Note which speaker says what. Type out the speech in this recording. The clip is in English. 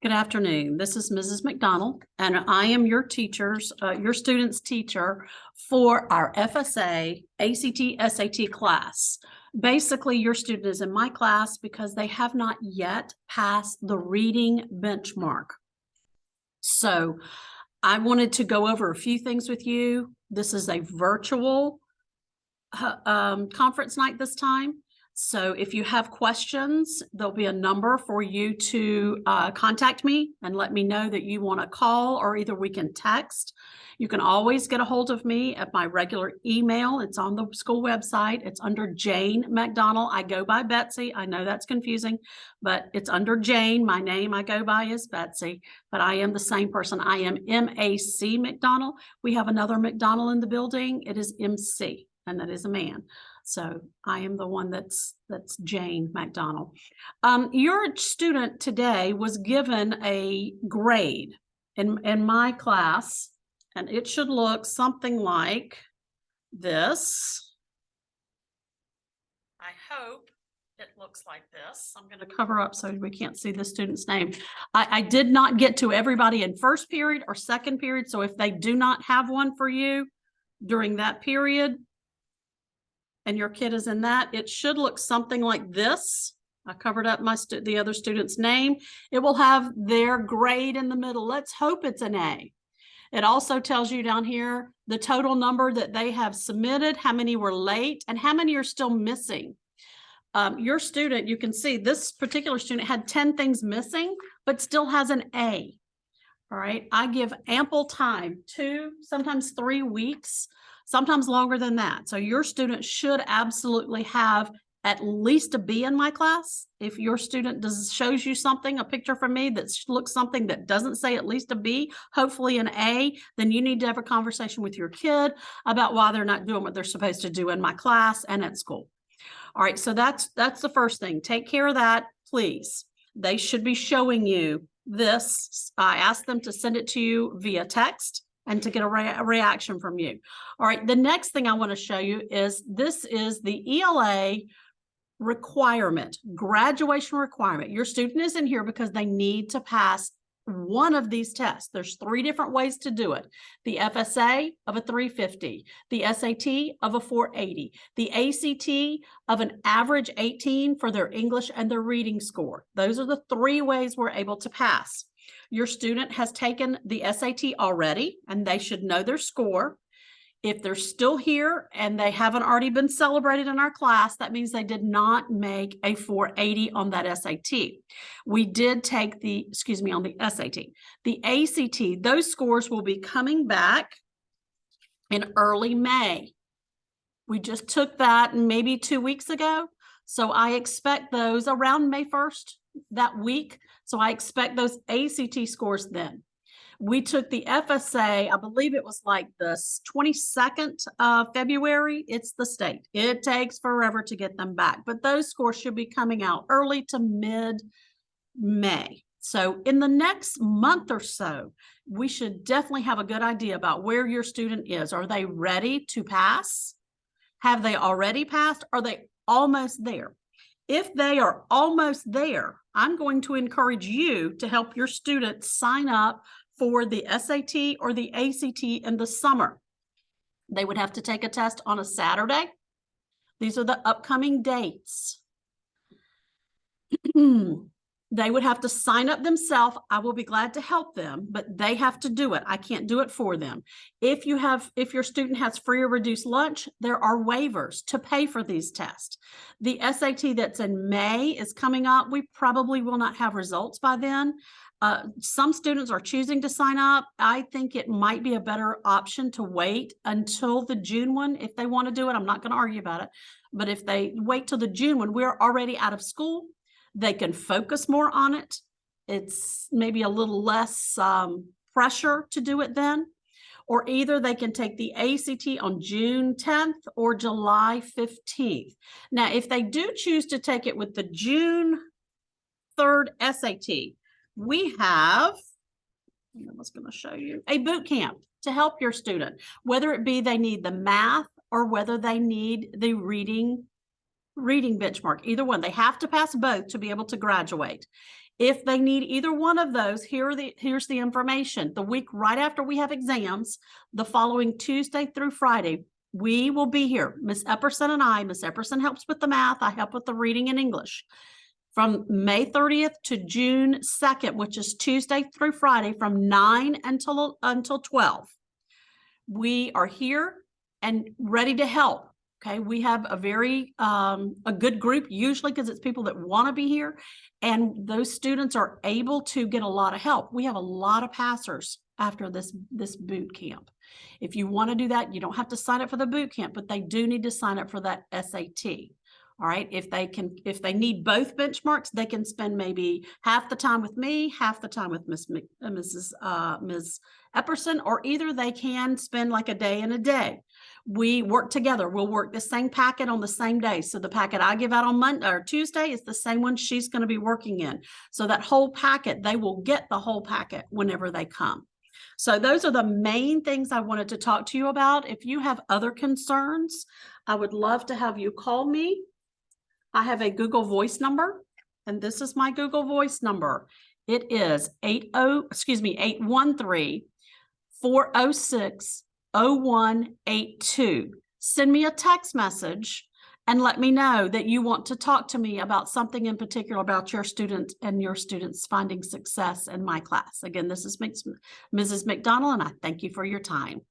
Speaker 1: Good afternoon. This is Mrs. McDonald, and I am your your student's teacher for our FSA, ACT, SAT class. Basically, your student is in my class because they have not yet passed the reading benchmark. So I wanted to go over a few things with you. This is a virtual conference night this time. So if you have questions, there'll be a number for you to contact me and let me know that you want to call, or either we can text. You can always get a hold of me at my regular email. It's on the school website. It's under Jane McDonald. I go by Betsy. I know that's confusing, but it's under Jane. My name I go by is Betsy, but I am the same person. I am M.A.C. McDonald. We have another McDonald in the building. It is M.C., and that is a man. So I am the one that's Jane McDonald. Your student today was given a grade in my class, and it should look something like this. I hope it looks like this. I'm going to cover up so we can't see the student's name. I did not get to everybody in first period or second period, so if they do not have one for you during that period, and your kid is in that, it should look something like this. I covered up the other student's name. It will have their grade in the middle. Let's hope it's an A. It also tells you down here the total number that they have submitted, how many were late, and how many are still missing. Your student, you can see this particular student had 10 things missing, but still has an A. All right, I give ample time, 2, sometimes 3 weeks, sometimes longer than that. So your student should absolutely have at least a B in my class. If your student shows you something, a picture from me that looks something that doesn't say at least a B, hopefully an A, then you need to have a conversation with your kid about why they're not doing what they're supposed to do in my class and at school. All right, so that's the first thing. Take care of that, please. They should be showing you this. I asked them to send it to you via text and to get a reaction from you. All right, the next thing I want to show you is this is the ELA requirement, graduation requirement. Your student is in here because they need to pass one of these tests. There's 3 different ways to do it. The FSA of a 350, the SAT of a 480, the ACT of an average 18 for their English and their reading score. Those are the 3 ways we're able to pass. Your student has taken the SAT already, and they should know their score. If they're still here and they haven't already been celebrated in our class, that means they did not make a 480 on that SAT. We did take on the SAT. The ACT, those scores will be coming back in early May. We just took that maybe 2 weeks ago. So I expect those around May 1st, that week. So I expect those ACT scores then. We took the FSA, I believe it was like the 22nd of February. It's the state. It takes forever to get them back, but those scores should be coming out early to mid-May. So in the next month or so, we should definitely have a good idea about where your student is. Are they ready to pass? Have they already passed? Are they almost there? If they are almost there, I'm going to encourage you to help your student sign up for the SAT or the ACT in the summer. They would have to take a test on a Saturday. These are the upcoming dates. They would have to sign up themselves. I will be glad to help them, but they have to do it. I can't do it for them. If your student has free or reduced lunch, there are waivers to pay for these tests. The SAT that's in May is coming up. We probably will not have results by then. Some students are choosing to sign up. I think it might be a better option to wait until the June one if they want to do it. I'm not going to argue about it. But if they wait till the June one, we're already out of school. They can focus more on it. It's maybe a little less pressure to do it then. Or either they can take the ACT on June 10th or July 15th. Now, if they do choose to take it with the June 3rd SAT, we have, I was going to show you, a boot camp to help your student, whether it be they need the math or whether they need the reading benchmark. Either one, they have to pass both to be able to graduate. If they need either one of those, here's the information. The week right after we have exams, the following Tuesday through Friday, we will be here. Miss Epperson and I, Miss Epperson helps with the math. I help with the reading and English. From May 30th to June 2nd, which is Tuesday through Friday, from 9 until 12. We are here and ready to help. Okay, we have a very a good group, usually because it's people that want to be here, and those students are able to get a lot of help. We have a lot of passers after this boot camp. If you want to do that, you don't have to sign up for the boot camp, but they do need to sign up for that SAT. All right, if they need both benchmarks, they can spend maybe half the time with me, half the time with Ms. Epperson, or either they can spend like a day and a day. We work together. We'll work the same packet on the same day. So the packet I give out on Monday or Tuesday is the same one she's going to be working in. So that whole packet, they will get the whole packet whenever they come. So those are the main things I wanted to talk to you about. If you have other concerns, I would love to have you call me. I have a Google Voice number, and this is my Google Voice number. It is 813-406-0182. Send me a text message and let me know that you want to talk to me about something in particular about your student and your students finding success in my class. Again, this is Mrs. McDonald, and I thank you for your time.